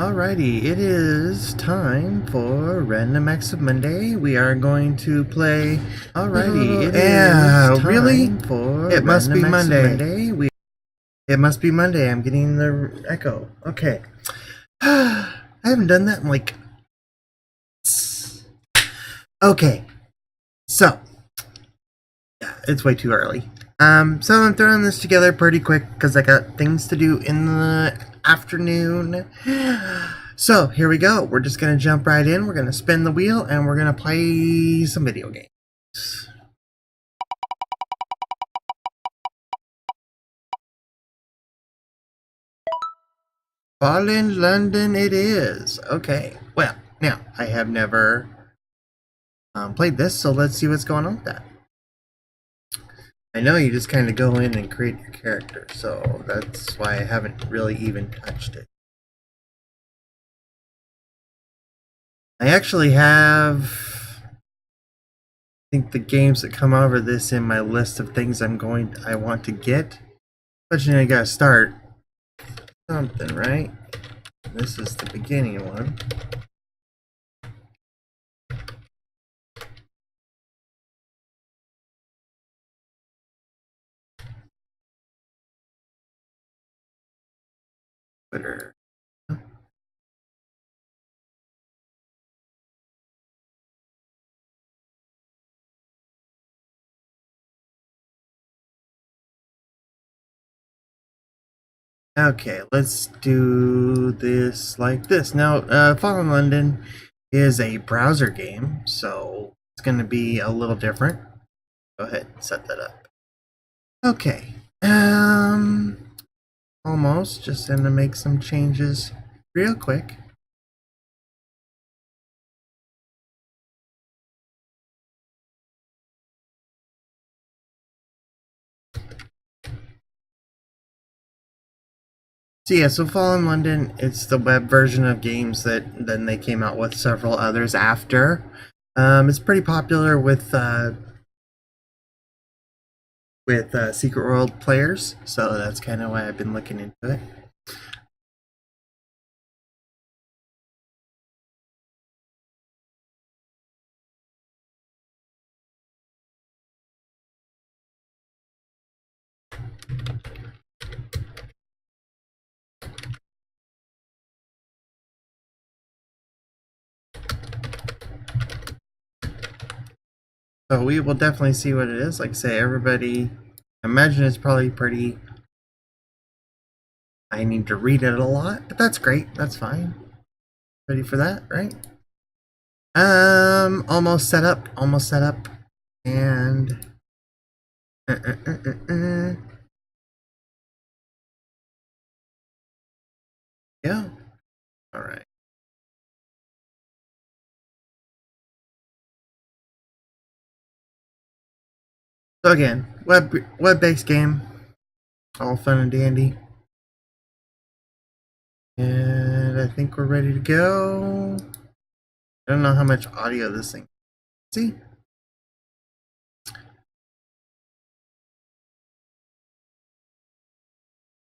Alrighty, it is time for Random Acts of Monday. We are going to play. Alrighty, it is time really? for It must be Random Acts of Monday. Monday. It must be Monday. I'm getting the echo. Okay. I haven't done that in like. Okay. So. Yeah, it's way too early. So I'm throwing this together pretty quick because I got things to do in the afternoon. So here we go. We're just gonna jump right in. We're gonna spin the wheel and we're gonna play some video games. Fallen London it is. Okay. Well, now I have never played this, so let's see what's going on with that. I know you just kind of go in and create your character, so that's why I haven't really even touched it. I actually have, I think, the games that come over this in my list of things I want to get. But you know, you gotta start something, right? This is the beginning one. Twitter. Okay, let's do this like this. Now, Fallen London is a browser game, so it's going to be a little different. Go ahead and set that up. Okay. Almost. Just going to make some changes real quick. So yeah, so Fallen London, it's the web version of games that then they came out with several others after. It's pretty popular with Secret World players, so that's kind of why I've been looking into it. So we will definitely see what it is. Like I say, everybody, imagine it's probably pretty. I need to read it a lot, but that's great. That's fine. Ready for that, right? Almost set up. Almost set up, and. Yeah. All right. So again, web-based game, all fun and dandy, and I think we're ready to go. I don't know how much audio this thing. See?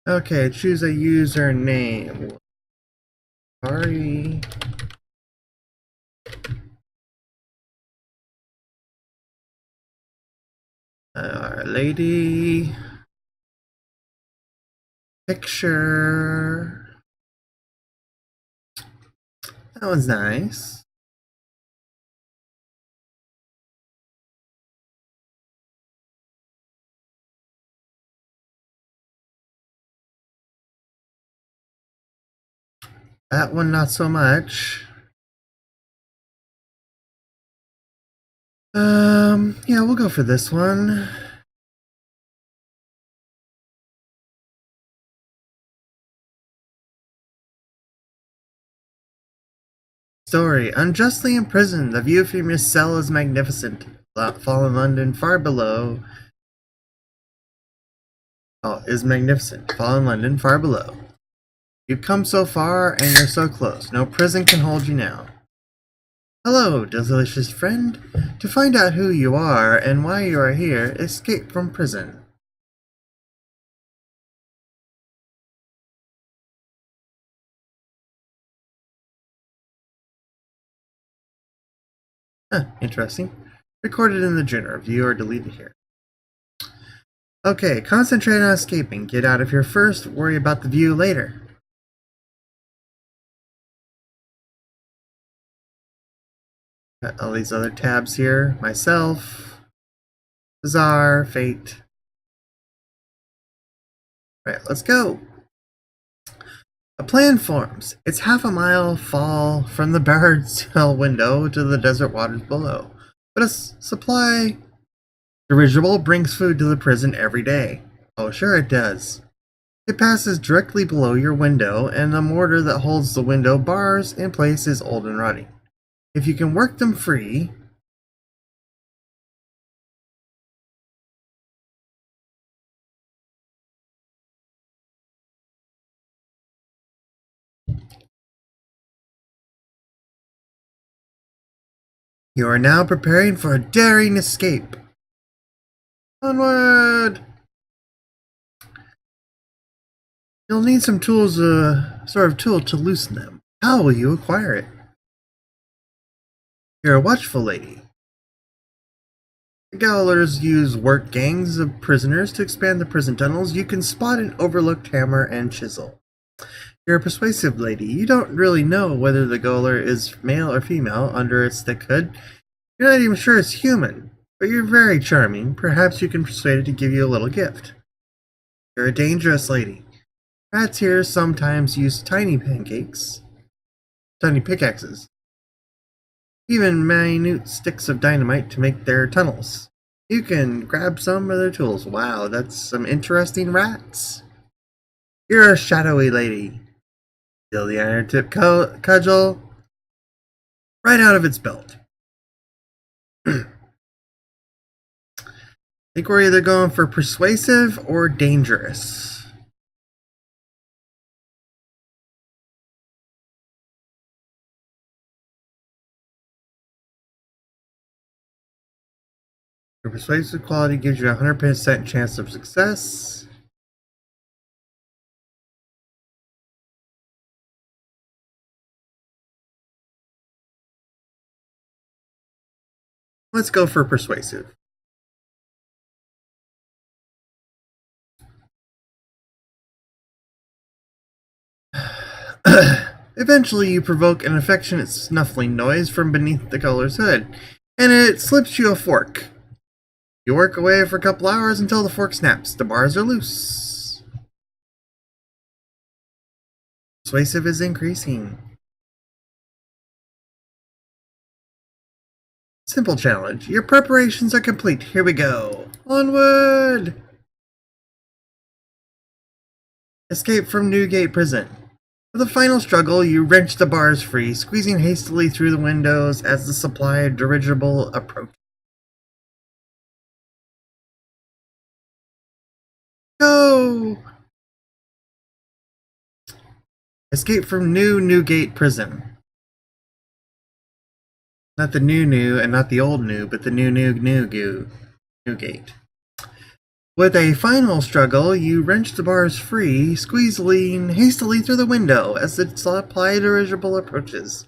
Okay, choose a username. Sorry. Lady. Picture. That was nice. That one, not so much. Yeah, we'll go for this one. Story. Unjustly imprisoned, the view from your cell is magnificent. Fallen London far below. Oh, is magnificent. Fallen London far below. You've come so far and you're so close. No prison can hold you now. Hello, delicious friend. To find out who you are and why you are here, escape from prison. Huh, interesting. Recorded in the journal. View or deleted here. Okay, concentrate on escaping. Get out of here first. Worry about the view later. Got all these other tabs here. Myself. Bizarre. Fate. Right, let's go. A plan forms. It's half a mile fall from the barred cell window to the desert waters below. But a supply dirigible brings food to the prison every day. Oh, sure it does. It passes directly below your window, and the mortar that holds the window bars in place is old and rotting. If you can work them free, you are now preparing for a daring escape. Onward! You'll need some tools, sort of tool to loosen them. How will you acquire it? You're a watchful lady. The gaolers use work gangs of prisoners to expand the prison tunnels. You can spot an overlooked hammer and chisel. You're a persuasive lady. You don't really know whether the gaoler is male or female under its thick hood. You're not even sure it's human, but you're very charming. Perhaps you can persuade it to give you a little gift. You're a dangerous lady. Rats here sometimes use tiny pickaxes, even minute sticks of dynamite to make their tunnels. You can grab some of their tools. Wow, that's some interesting rats. You're a shadowy lady. Steal the iron tip cudgel right out of its belt. I think we're either going for persuasive or dangerous. Your persuasive quality gives you a 100% chance of success. Let's go for persuasive. Eventually, you provoke an affectionate snuffling noise from beneath the gaoler's hood, and it slips you a fork. You work away for a couple hours until the fork snaps. The bars are loose. Persuasive is increasing. Simple challenge. Your preparations are complete. Here we go. Onward! Escape from Newgate Prison. For the final struggle, you wrench the bars free, squeezing hastily through the windows as the supply dirigible approaches. Go! Escape from Newgate Prison. Not the new, and not the old new, but the Newgate. With a final struggle, you wrench the bars free, squeezing hastily through the window as the supply dirigible approaches.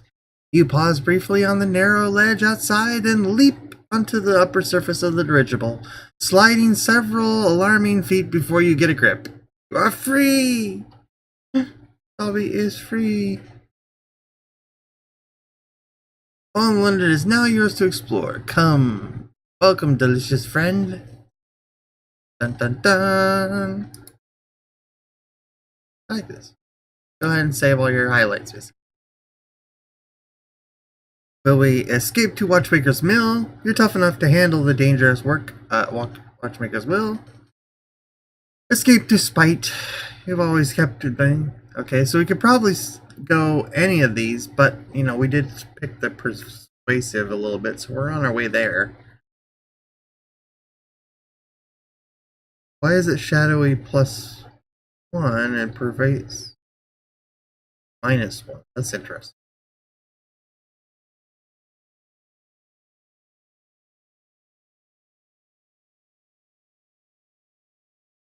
You pause briefly on the narrow ledge outside and leap onto the upper surface of the dirigible, sliding several alarming feet before you get a grip. You are free! Bobby is free. Fallen London is now yours to explore. Come. Welcome, delicious friend. Dun dun dun. I like this. Go ahead and save all your highlights. Will we escape to Watchmaker's Mill? You're tough enough to handle the dangerous work at Watchmaker's Mill. Escape to Spite. You've always kept it thing. Okay, so we could probably go any of these, but, you know, we did pick the persuasive a little bit, so we're on our way there. Why is it shadowy +1 and pervasive -1? That's interesting.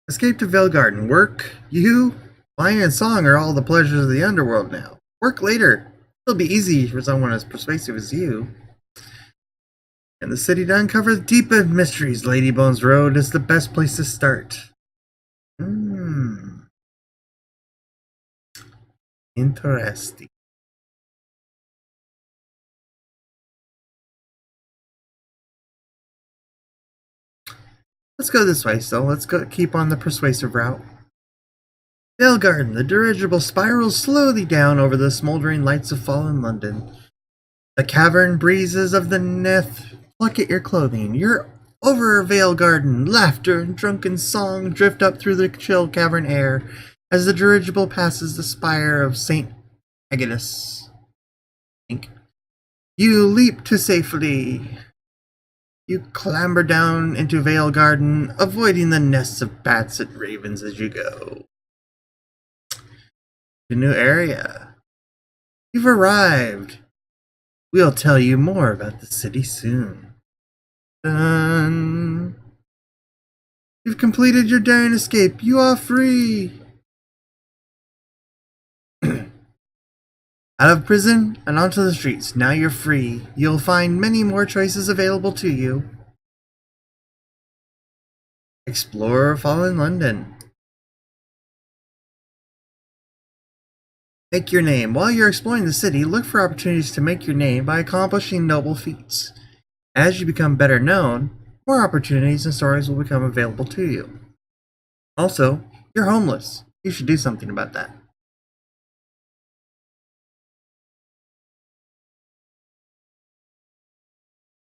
Escape to Vale Garden. Work. You, wine and song are all the pleasures of the underworld now. Work later. It'll be easy for someone as persuasive as you. And the city to uncover the deepest mysteries, Ladybones Road is the best place to start. Interesting. Let's go this way, so let's go keep on the persuasive route. Vale Garden, the dirigible spirals slowly down over the smoldering lights of fallen London. The cavern breezes of the Neth pluck at your clothing. You're over Vale Garden. Laughter and drunken song drift up through the chill cavern air as the dirigible passes the spire of St. Agnes. You leap to safety. You clamber down into Vale Garden, avoiding the nests of bats and ravens as you go. The new area. You've arrived. We'll tell you more about the city soon. Done. You've completed your daring escape. You are free. Out of prison and onto the streets. Now you're free. You'll find many more choices available to you. Explore Fallen London. Make your name. While you're exploring the city, look for opportunities to make your name by accomplishing noble feats. As you become better known, more opportunities and stories will become available to you. Also, you're homeless. You should do something about that.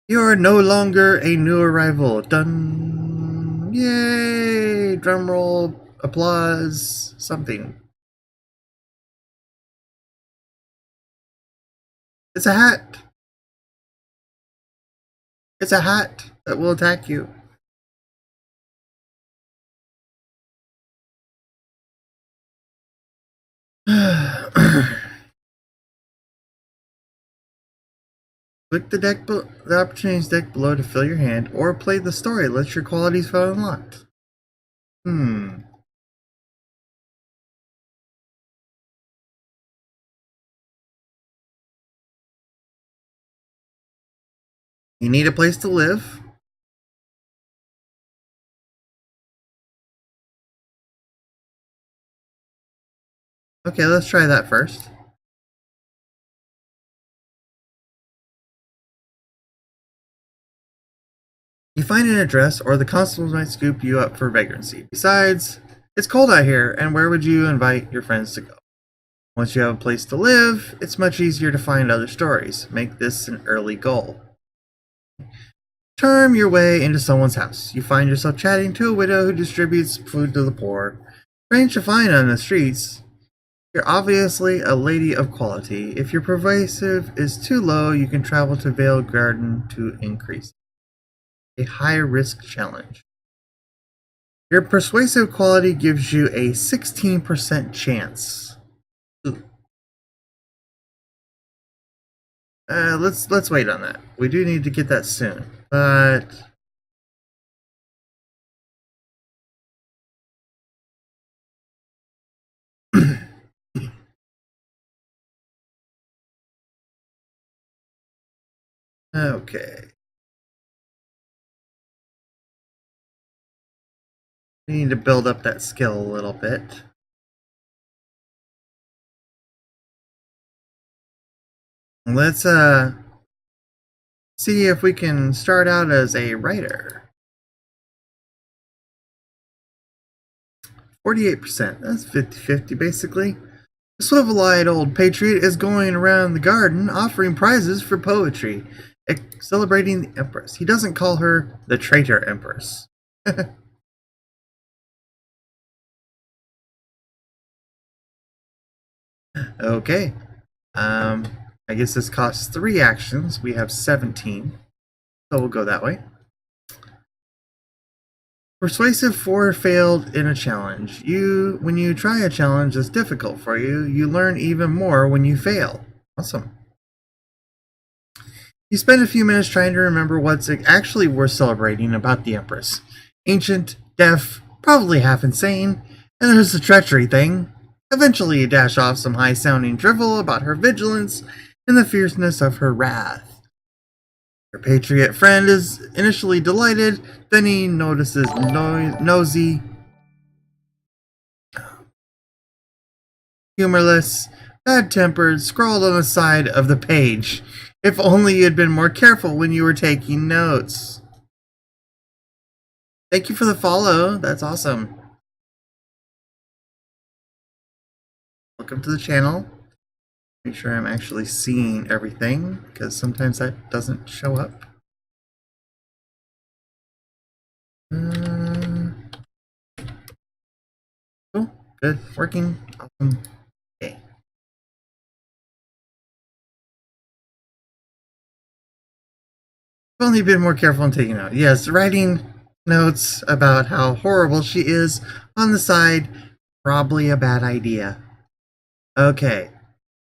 You're no longer a new arrival. Done. Yay! Drumroll, applause, something. It's a hat. It's a hat that will attack you. Click the opportunities deck below to fill your hand, or play the story. Let your qualities feel unlocked. You need a place to live. Okay, let's try that first. You find an address, or the constables might scoop you up for vagrancy. Besides, it's cold out here, and where would you invite your friends to go? Once you have a place to live, it's much easier to find other stories. Make this an early goal. Charm your way into someone's house. You find yourself chatting to a widow who distributes food to the poor. Strange to find on the streets. You're obviously a lady of quality. If your persuasive is too low, you can travel to Vale Garden to increase. A high-risk challenge. Your persuasive quality gives you a 16% chance. Let's wait on that. We do need to get that soon, but okay. We need to build up that skill a little bit. Let's see if we can start out as a writer. 48%. That's 50-50 basically. The swivel-eyed old patriot is going around the garden offering prizes for poetry, celebrating the Empress. He doesn't call her the traitor Empress. Okay. I guess this costs 3 actions. We have 17. So we'll go that way. Persuasive 4 failed in a challenge. When you try a challenge that's difficult for you, you learn even more when you fail. Awesome. You spend a few minutes trying to remember what's actually worth celebrating about the Empress. Ancient, deaf, probably half insane, and there's the treachery thing. Eventually you dash off some high-sounding drivel about her vigilance and the fierceness of her wrath. Your patriot friend is initially delighted, then he notices nosy, humorless, bad-tempered, scrawled on the side of the page. If only you had been more careful when you were taking notes. Thank you for the follow. That's awesome. Welcome to the channel. Make sure I'm actually seeing everything, because sometimes that doesn't show up. Cool. Good. Working. Awesome. Okay. I've only been more careful in taking notes. Yes, writing notes about how horrible she is on the side, probably a bad idea. Okay.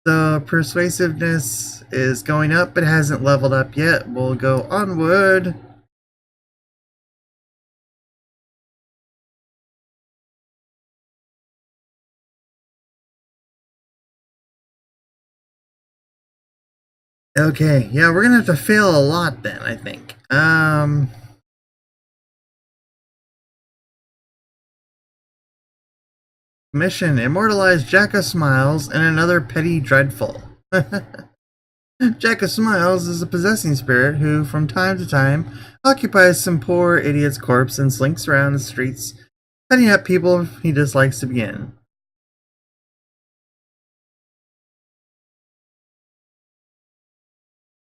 So persuasiveness is going up, but hasn't leveled up yet. We'll go onward. Okay, yeah, we're gonna have to fail a lot then, I think. Mission: immortalize Jacka Smiles and another petty dreadful. Jacka Smiles is a possessing spirit who, from time to time, occupies some poor idiot's corpse and slinks around the streets, cutting up people he dislikes to begin.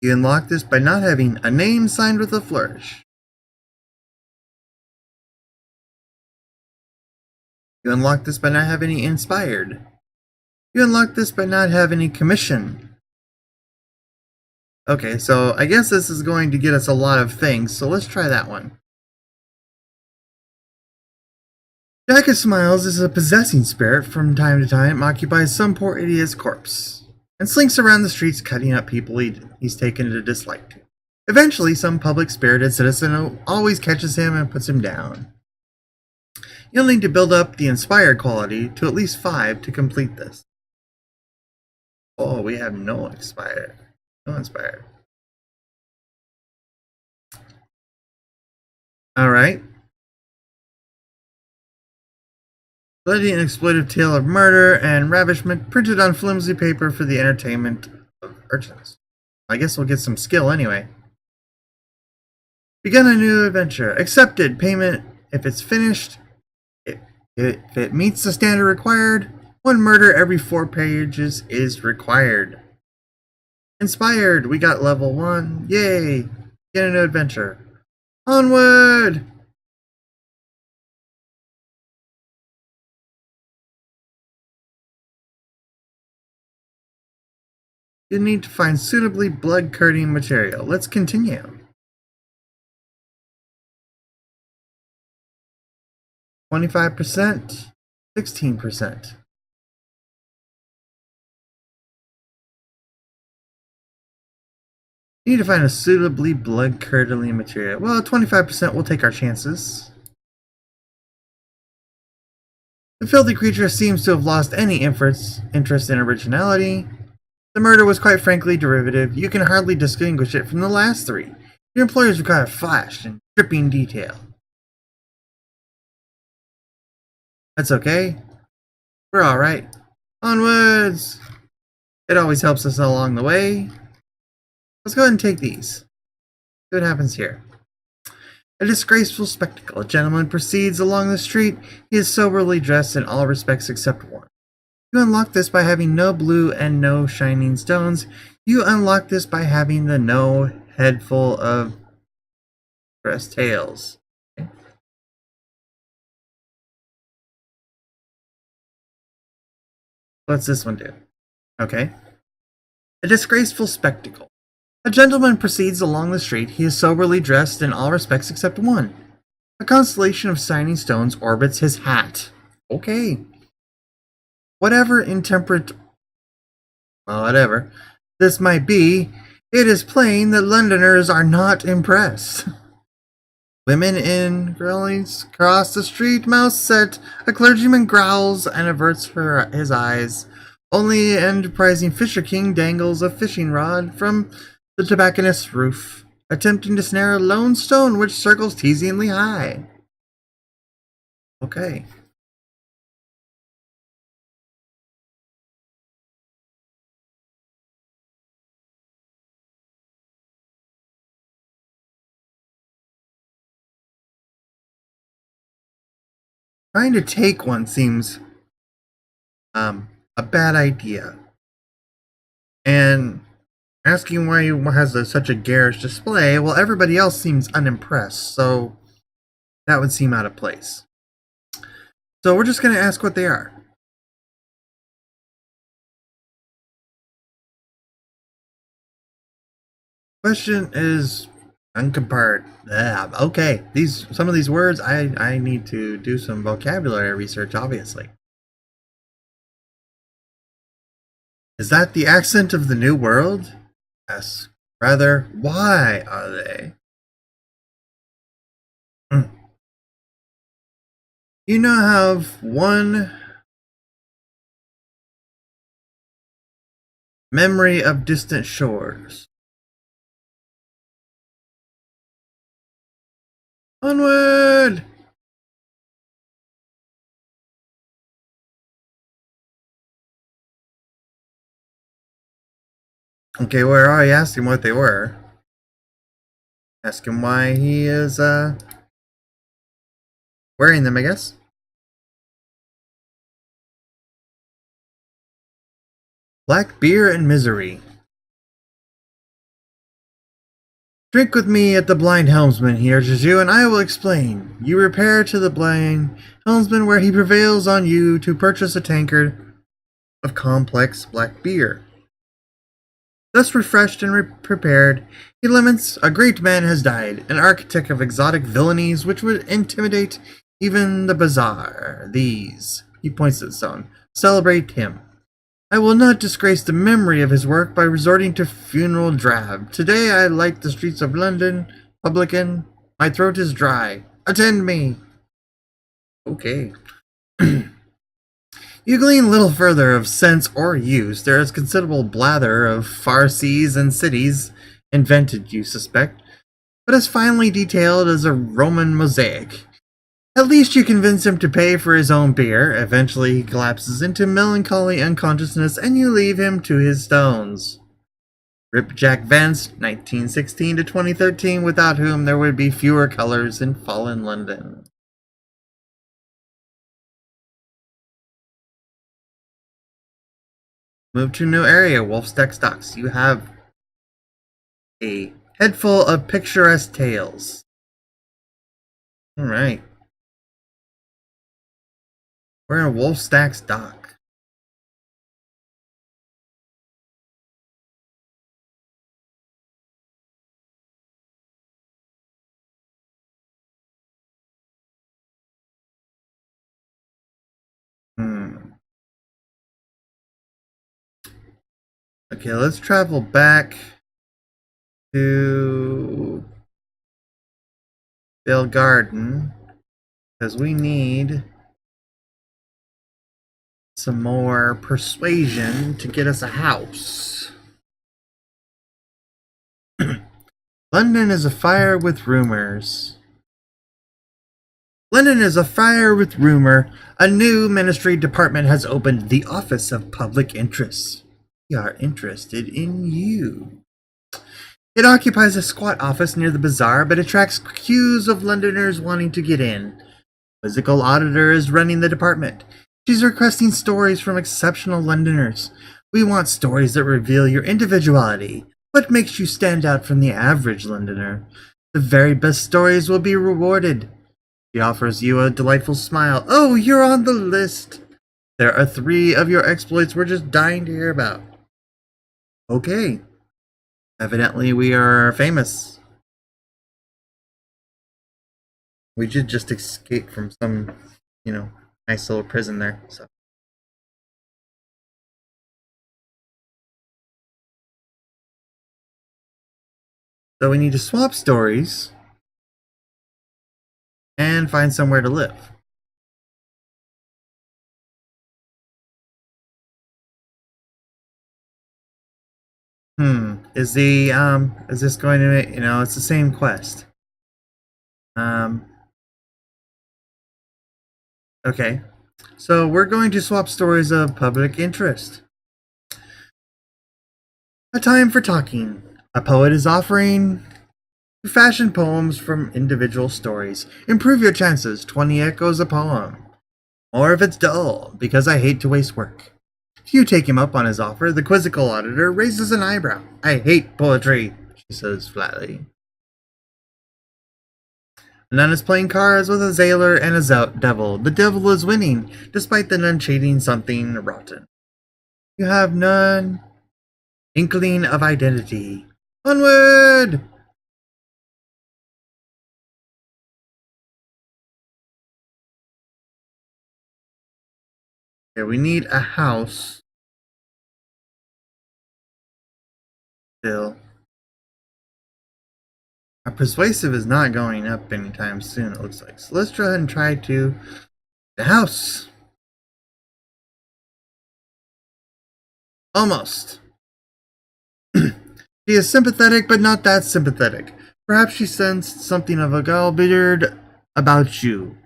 You unlock this by not having a name signed with a flourish. You unlock this by not having any inspired. You unlock this by not having any commission. Okay, so I guess this is going to get us a lot of things, so let's try that one. Jacka Smiles is a possessing spirit from time to time, occupies some poor idiot's corpse, and slinks around the streets cutting up people he's taken a dislike to. Eventually, some public spirited citizen always catches him and puts him down. You'll need to build up the inspired quality to at least 5 to complete this. Oh, we have no inspired. No inspired. Alright. Bloody and exploitive tale of murder and ravishment printed on flimsy paper for the entertainment of urchins. I guess we'll get some skill anyway. Begin a new adventure. Accepted. Payment if it's finished. If it meets the standard required, 1 murder every 4 pages is required. Inspired. We got level 1. Yay. Get a new adventure. Onward! You need to find suitably blood-curdling material. Let's continue. 25%, 16%. You need to find a suitably blood-curdling material. Well, 25% will take our chances. The filthy creature seems to have lost any interest in originality. The murder was quite frankly derivative. You can hardly distinguish it from the last 3. Your employers require flash and dripping detail. That's okay. We're alright. Onwards! It always helps us along the way. Let's go ahead and take these. See what happens here. A disgraceful spectacle. A gentleman proceeds along the street. He is soberly dressed in all respects except one. You unlock this by having no blue and no shining stones. You unlock this by having the no head full of dressed tails. Okay. What's this one do? Okay. A disgraceful spectacle. A gentleman proceeds along the street. He is soberly dressed in all respects except one. A constellation of shining stones orbits his hat. Okay. Whatever this might be, it is plain that Londoners are not impressed. Women in grills cross the street, mouth set. A clergyman growls and averts his eyes. Only an enterprising fisher king dangles a fishing rod from the tobacconist's roof. attempting to snare a lone stone which circles teasingly high. Okay. Trying to take one seems a bad idea. And asking why he has such a garish display, well, everybody else seems unimpressed, so that would seem out of place. So we're just going to ask what they are. Question is uncompared. Okay, some of these words I need to do some vocabulary research, obviously. Is that the accent of the New World? Yes. Rather, why are they? You now have one memory of distant shores. Onward! Okay, well, I already asked him what they were. Ask him why he is, wearing them, I guess. Black beer and misery. Drink with me at the blind helmsman, he urges you, and I will explain. You repair to the blind helmsman where he prevails on you to purchase a tankard of complex black beer. Thus refreshed and prepared, he laments a great man has died, an architect of exotic villainies which would intimidate even the bazaar. These, he points at the stone, celebrate him. I will not disgrace the memory of his work by resorting to funeral drab. Today I light the streets of London, publican. My throat is dry. Attend me. Okay. You glean little further of sense or use. There is considerable blather of far seas and cities, invented, you suspect, but as finely detailed as a Roman mosaic. At least you convince him to pay for his own beer. Eventually he collapses into melancholy unconsciousness and you leave him to his stones. Rip Jack Vance, 1916 to 2013, without whom there would be fewer colors in fallen London. Move to a new area, Wolfstack Stocks. You have a head full of picturesque tales. Alright. We're in Wolfstack's dock. Okay, let's travel back to Bill Garden because we need some more persuasion to get us a house. London is afire with rumors. London is afire with rumor. A new ministry department has opened the Office of Public Interest. We are interested in you. It occupies a squat office near the bazaar, but attracts queues of Londoners wanting to get in. Physical auditor is running the department. She's requesting stories from exceptional Londoners. We want stories that reveal your individuality. What makes you stand out from the average Londoner? The very best stories will be rewarded. She offers you a delightful smile. Oh, you're on the list. There are 3 of your exploits we're just dying to hear about. Okay. Evidently we are famous. We did just escape from some, nice little prison there. So we need to swap stories and find somewhere to live. is this going to, it's the same quest. Okay. So we're going to swap stories of public interest. A time for talking. A poet is offering to fashion poems from individual stories. Improve your chances. 20 echoes a poem. Or if it's dull, because I hate to waste work. If you take him up on his offer, the quizzical auditor raises an eyebrow. I hate poetry, she says flatly. A nun is playing cards with a sailor and a devil. The devil is winning, despite the nun cheating something rotten. You have none inkling of identity. Onward! Okay, we need a house. Still. Our persuasive is not going up anytime soon, it looks like. So let's try and try to the house. Almost. She is sympathetic, but not that sympathetic. Perhaps she sensed something of a gallbeard about you.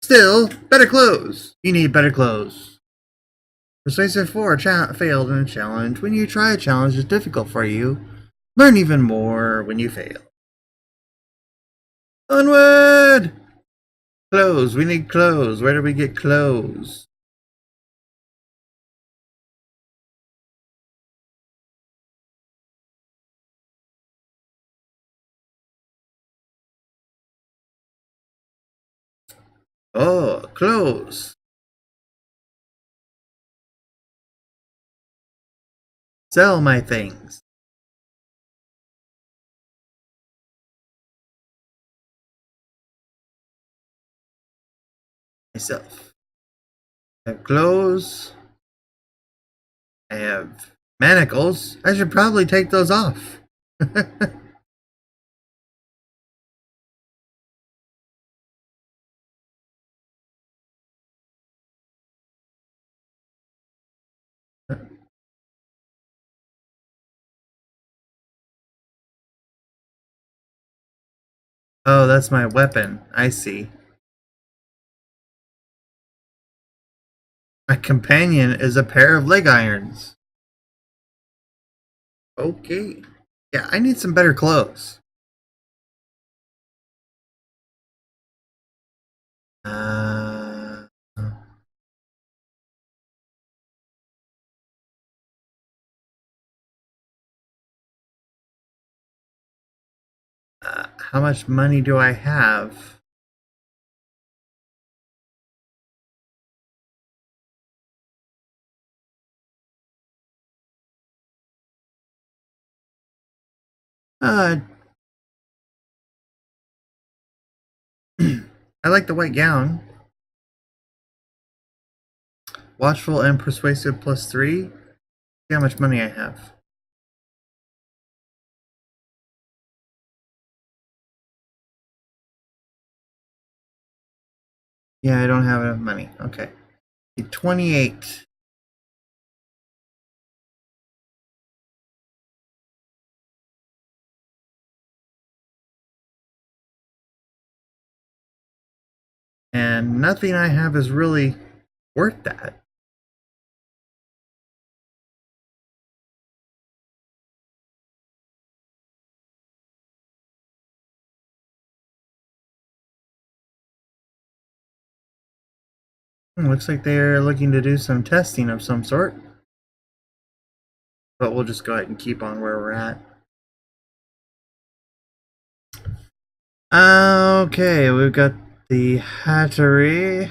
Still, better clothes. You need better clothes. Persuasive 4 failed in a challenge. When you try a challenge is difficult for you. Learn even more when you fail. Onward! Clothes. We need clothes. Where do we get clothes? Oh, clothes. Sell my things. Myself. I have clothes. I have manacles. I should probably take those off. Oh, that's my weapon. I see. My companion is a pair of leg irons. Okay. Yeah, I need some better clothes. Uh, how much money do I have? Uh, I like the white gown. Watchful and persuasive +3. See how much money I have. Yeah, I don't have enough money. Okay. 28. And nothing I have is really worth that. Looks like they're looking to do some testing of some sort. But we'll just go ahead and keep on where we're at. Okay, we've got the Hattery.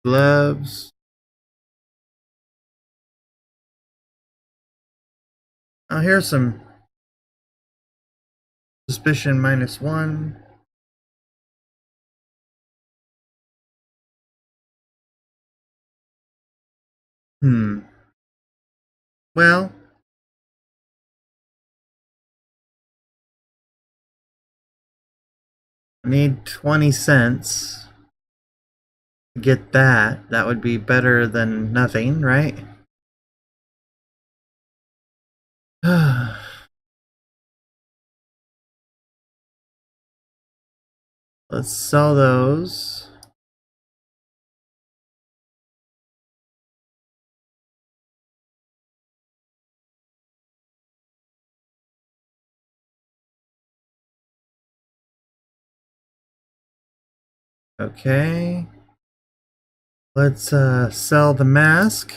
Gloves. Oh, here's some suspicion -1. Well, I need 20 cents to get that. That would be better than nothing, right? Let's sell those. Okay. Let's sell the mask.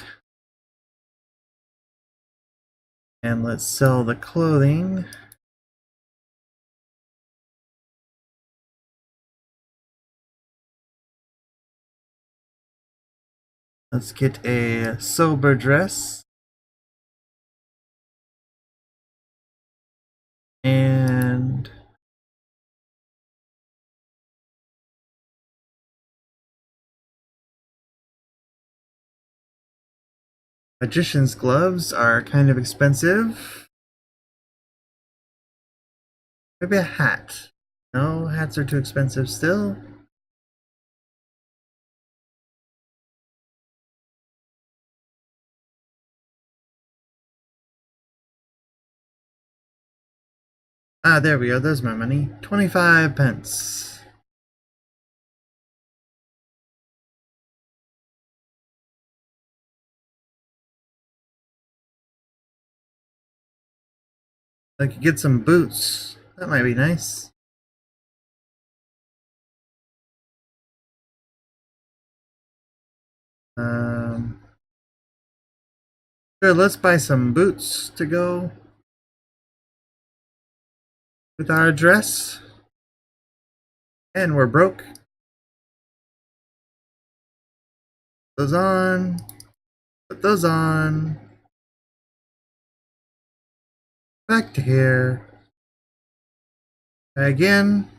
And let's sell the clothing. Let's get a sober dress. And magician's gloves are kind of expensive. Maybe a hat. No, hats are too expensive still. Ah, there we go. There's my money. 25 pence. I could get some boots. That might be nice. Sure, let's buy some boots to go with our dress. And we're broke. Those on. Put those on. Back to here. Again.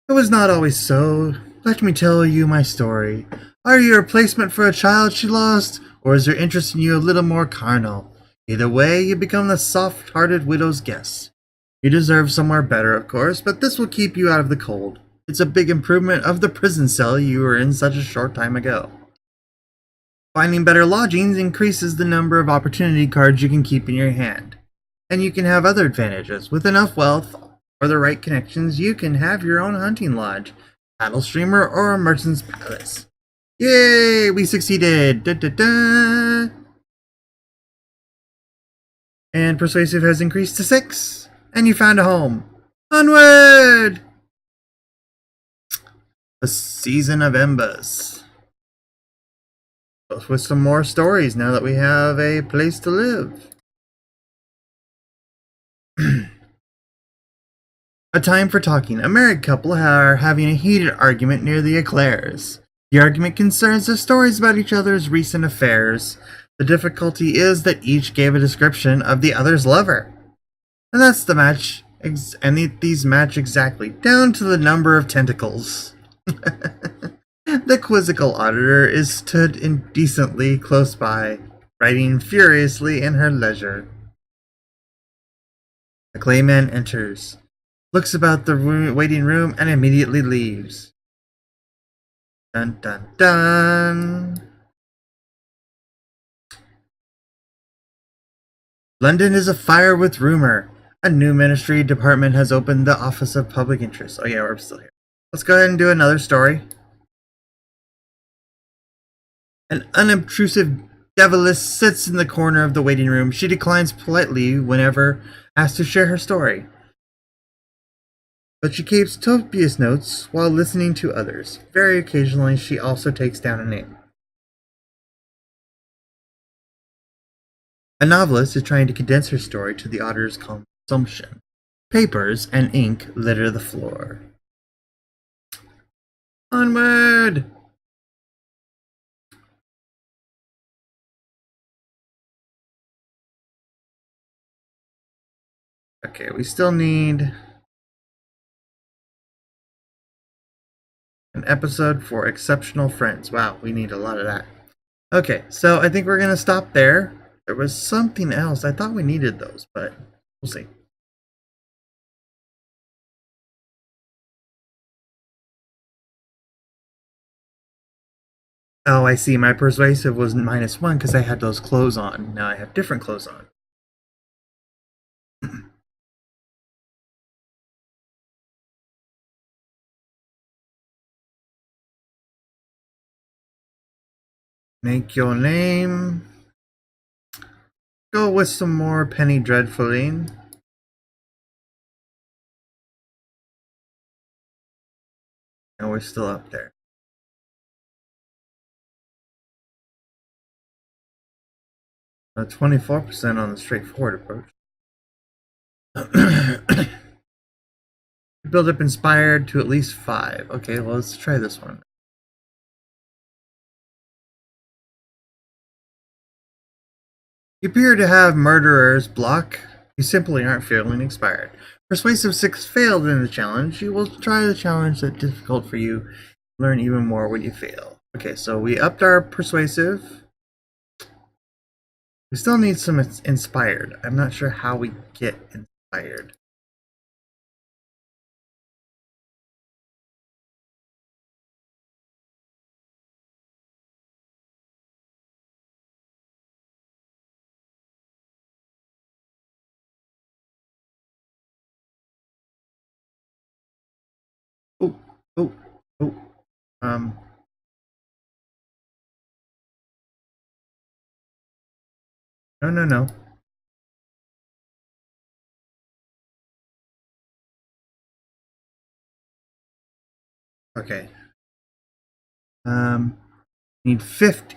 It was not always so. Let me tell you my story. Are you a replacement for a child she lost, or is her interest in you a little more carnal? Either way, you become the soft-hearted widow's guest. You deserve somewhere better, of course, but this will keep you out of the cold. It's a big improvement of the prison cell you were in such a short time ago. Finding better lodgings increases the number of opportunity cards you can keep in your hand. And you can have other advantages. With enough wealth or the right connections, you can have your own hunting lodge, paddle streamer, or a merchant's palace. Yay! We succeeded! Da, da, da. And persuasive has increased to 6. And you found a home. Onward! The Season of Embers. With some more stories now that we have a place to live. A time for talking. A married couple are having a heated argument near the eclairs. The argument concerns their stories about each other's recent affairs. The difficulty is that each gave a description of the other's lover. And that's the match. These match exactly, down to the number of tentacles. The quizzical auditor is stood indecently close by, writing furiously in her leisure. The clayman enters, looks about the waiting room, and immediately leaves. Dun dun dun! London is afire with rumor. A new ministry department has opened the Office of Public Interest. Oh yeah, we're still here. Let's go ahead and do another story. An unobtrusive deviless sits in the corner of the waiting room. She declines politely whenever asked to share her story, but she keeps copious notes while listening to others. Very occasionally, she also takes down a name. A novelist is trying to condense her story to the author's consumption. Papers and ink litter the floor. Onward! Okay, we still need an episode for Exceptional Friends. Wow, we need a lot of that. Okay, so I think we're going to stop there. There was something else. I thought we needed those, but we'll see. Oh, I see. My persuasive was -1 because I had those clothes on. Now I have different clothes on. Make your name. Go with some more Penny Dreadfuling. And we're still up there. 24% on the straightforward approach. Build up inspired to at least 5. Okay, well, let's try this one. You appear to have murderer's block. You simply aren't feeling inspired. Persuasive 6 failed in the challenge. You will try the challenge that's difficult for you. Learn even more when you fail. Okay, so we upped our persuasive. We still need some inspired. I'm not sure how we get inspired. Oh, oh, oh. Um. No, no, no. Okay. Need 50.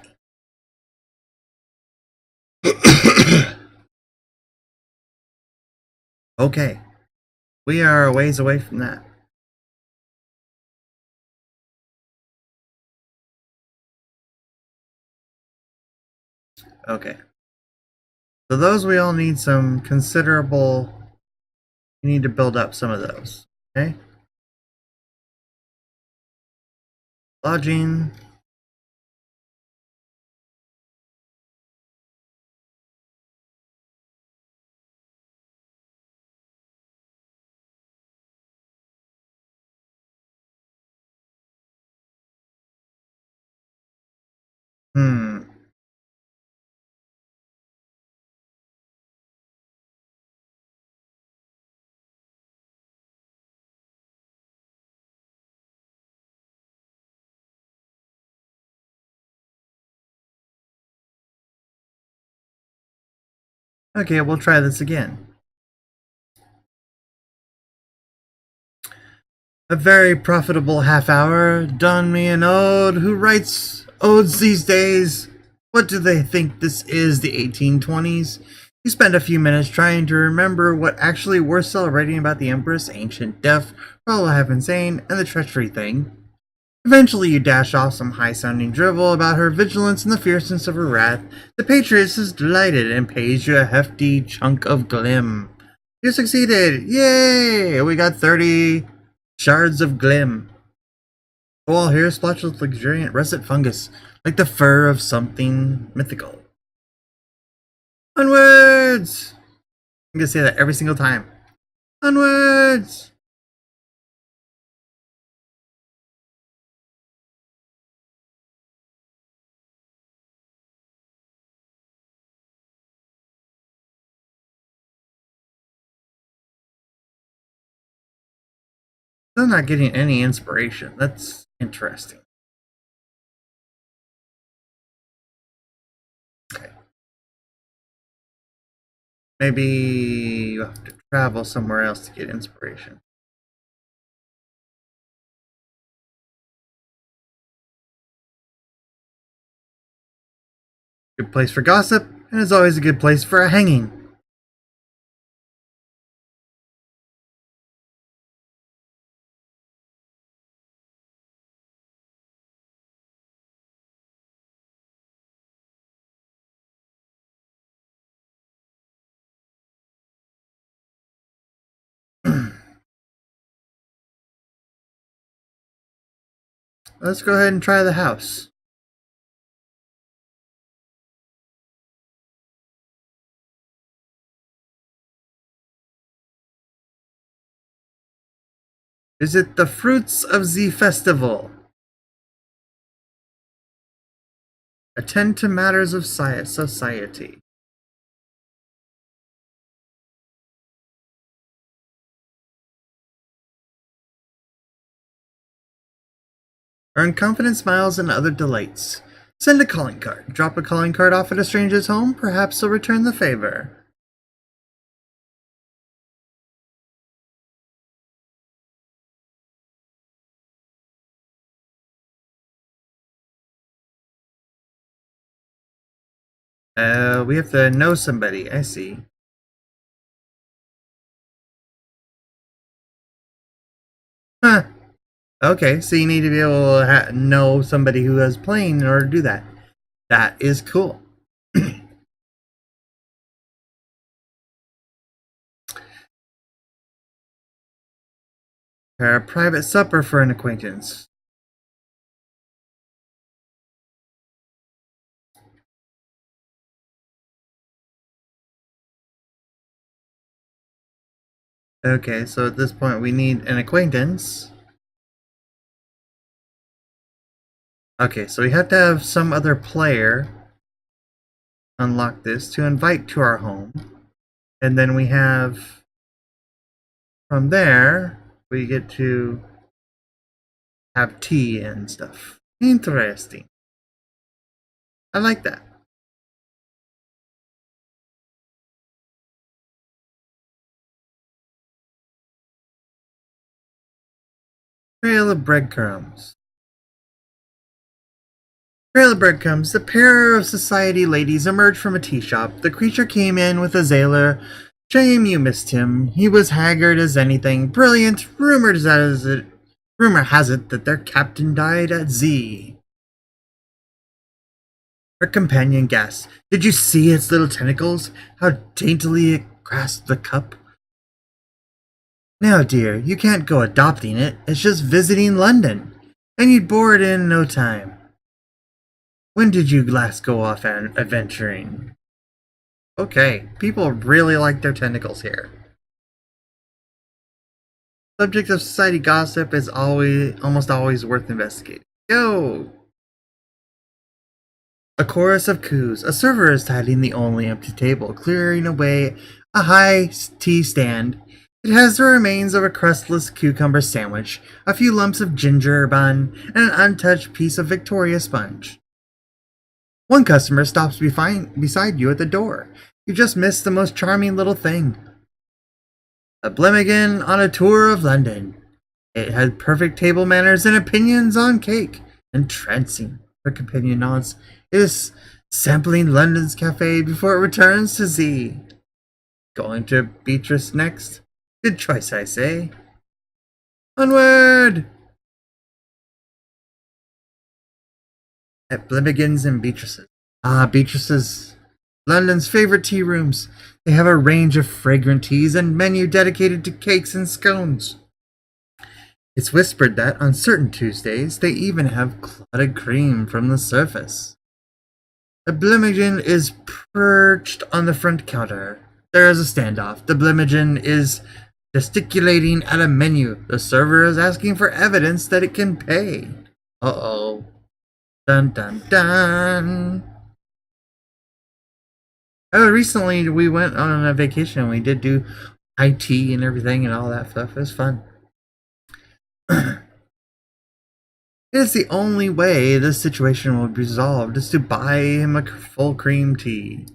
Okay. We are a ways away from that. Okay. So those we all need some considerable. We need to build up some of those. Okay. Lodging. Hmm. Okay, we'll try this again. A very profitable half hour done me an ode. Who writes odes these days? What do they think this is, the 1820s? You spend a few minutes trying to remember what actually worth celebrating about the Empress, ancient, deaf, for all I have been saying, and the treachery thing. Eventually you dash off some high-sounding drivel about her vigilance and the fierceness of her wrath. The Patriots is delighted and pays you a hefty chunk of glim. You succeeded! Yay! We got 30 shards of glim. Oh, here splotched with luxuriant russet fungus, like the fur of something mythical. Onwards! I'm gonna say that every single time. Onwards! I'm not getting any inspiration. That's interesting. Okay. Maybe you have to travel somewhere else to get inspiration. Good place for gossip, and is always a good place for a hanging. Let's go ahead and try the house. Visit the fruits of the festival. Attend to matters of society. Earn confident smiles and other delights. Send a calling card. Drop a calling card off at a stranger's home. Perhaps they'll return the favor. We have to know somebody. I see. Huh. Okay, so you need to be able to know somebody who has plane in order to do that. That is cool. A private supper for an acquaintance. Okay, so at this point we need an acquaintance. Okay, so we have to have some other player unlock this to invite to our home. And then we have, from there, we get to have tea and stuff. Interesting. I like that. Trail of breadcrumbs. Trail of breadcrumbs. The pair of society ladies emerged from a tea shop. The creature came in with a sailor. Shame you missed him. He was haggard as anything. Brilliant. Rumor has it that their captain died at Z. Her companion gasped. Did you see its little tentacles? How daintily it grasped the cup? Now, dear, you can't go adopting it. It's just visiting London. And you'd bore it in no time. When did you last go off adventuring? Okay, people really like their tentacles here. Subject of society gossip is almost always worth investigating. Go! A chorus of coos. A server is tidying the only empty table, clearing away a high tea stand. It has the remains of a crustless cucumber sandwich, a few lumps of ginger bun, and an untouched piece of Victoria sponge. One customer stops beside you at the door. You just missed the most charming little thing. A Blemmigan on a tour of London. It had perfect table manners and opinions on cake. Entrancing. Her companion nods. It is sampling London's cafe before it returns to Z. Going to Beatrice next? Good choice, I say. Onward! At Blemmigan's and Beatrice's. Ah, Beatrice's. London's favorite tea rooms. They have a range of fragrant teas and menu dedicated to cakes and scones. It's whispered that on certain Tuesdays they even have clotted cream from the surface. The Blemmigan is perched on the front counter. There is a standoff. The Blemmigan is gesticulating at a menu. The server is asking for evidence that it can pay. Uh-oh. Dun dun dun. Oh, recently we went on a vacation. We did do IT and everything and all that stuff. It was fun. It is the only way this situation will be resolved is to buy him a full cream tea.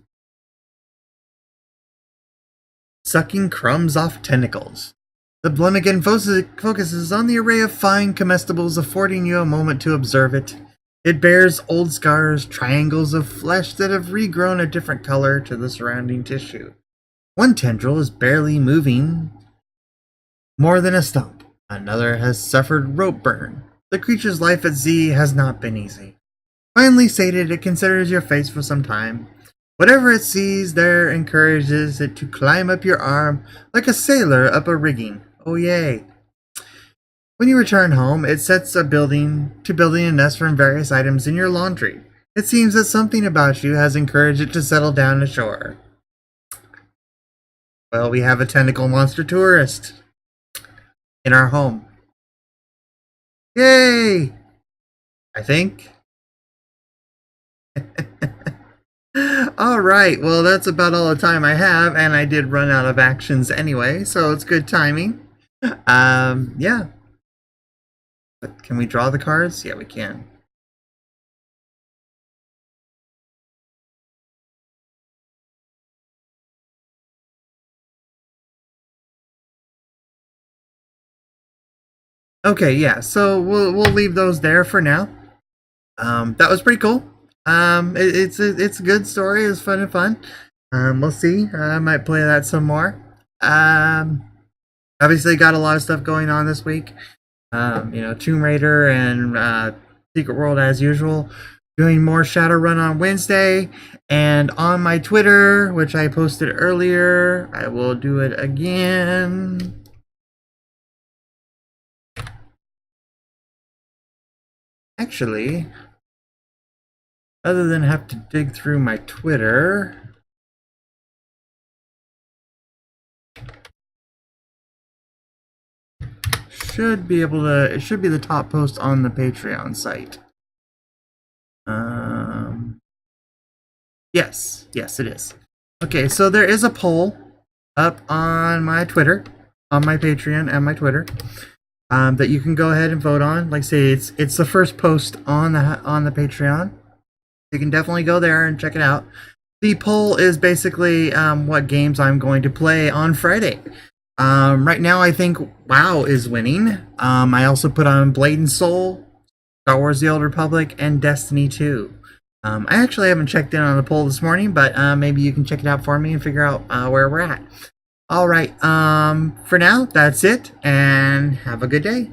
Sucking crumbs off tentacles. The Blemmigan focuses on the array of fine comestibles, affording you a moment to observe it. It bears old scars, triangles of flesh that have regrown a different color to the surrounding tissue. One tendril is barely moving more than a stump. Another has suffered rope burn. The creature's life at Z has not been easy. Finally sated, it considers your face for some time. Whatever it sees there encourages it to climb up your arm like a sailor up a rigging. Oh yay. When you return home, it sets to building a nest from various items in your laundry. It seems that something about you has encouraged it to settle down ashore. Well, we have a tentacle monster tourist in our home. Yay! I think. All right, well, that's about all the time I have, and I did run out of actions anyway, so it's good timing. Yeah. But can we draw the cards? Yeah, we can. Okay, yeah, so we'll leave those there for now. That was pretty cool. It's a good story. It's fun and fun. We'll see. I might play that some more. Um, Obviously got a lot of stuff going on this week. Tomb Raider and Secret World as usual. Doing more Shadowrun on Wednesday, and on my Twitter, which I posted earlier, I will do it again. Actually, other than have to dig through my Twitter, it should be the top post on the Patreon site. Yes, it is. Okay, so there is a poll up on my Twitter, on my Patreon and my Twitter, that you can go ahead and vote on. Like I say, it's the first post on the Patreon. You can definitely go there and check it out. The poll is basically what games I'm going to play on Friday. Right now, I think WoW is winning. I also put on Blade and Soul, Star Wars: The Old Republic, and Destiny 2. I actually haven't checked in on the poll this morning, but maybe you can check it out for me and figure out where we're at. All right. For now, that's it, and have a good day.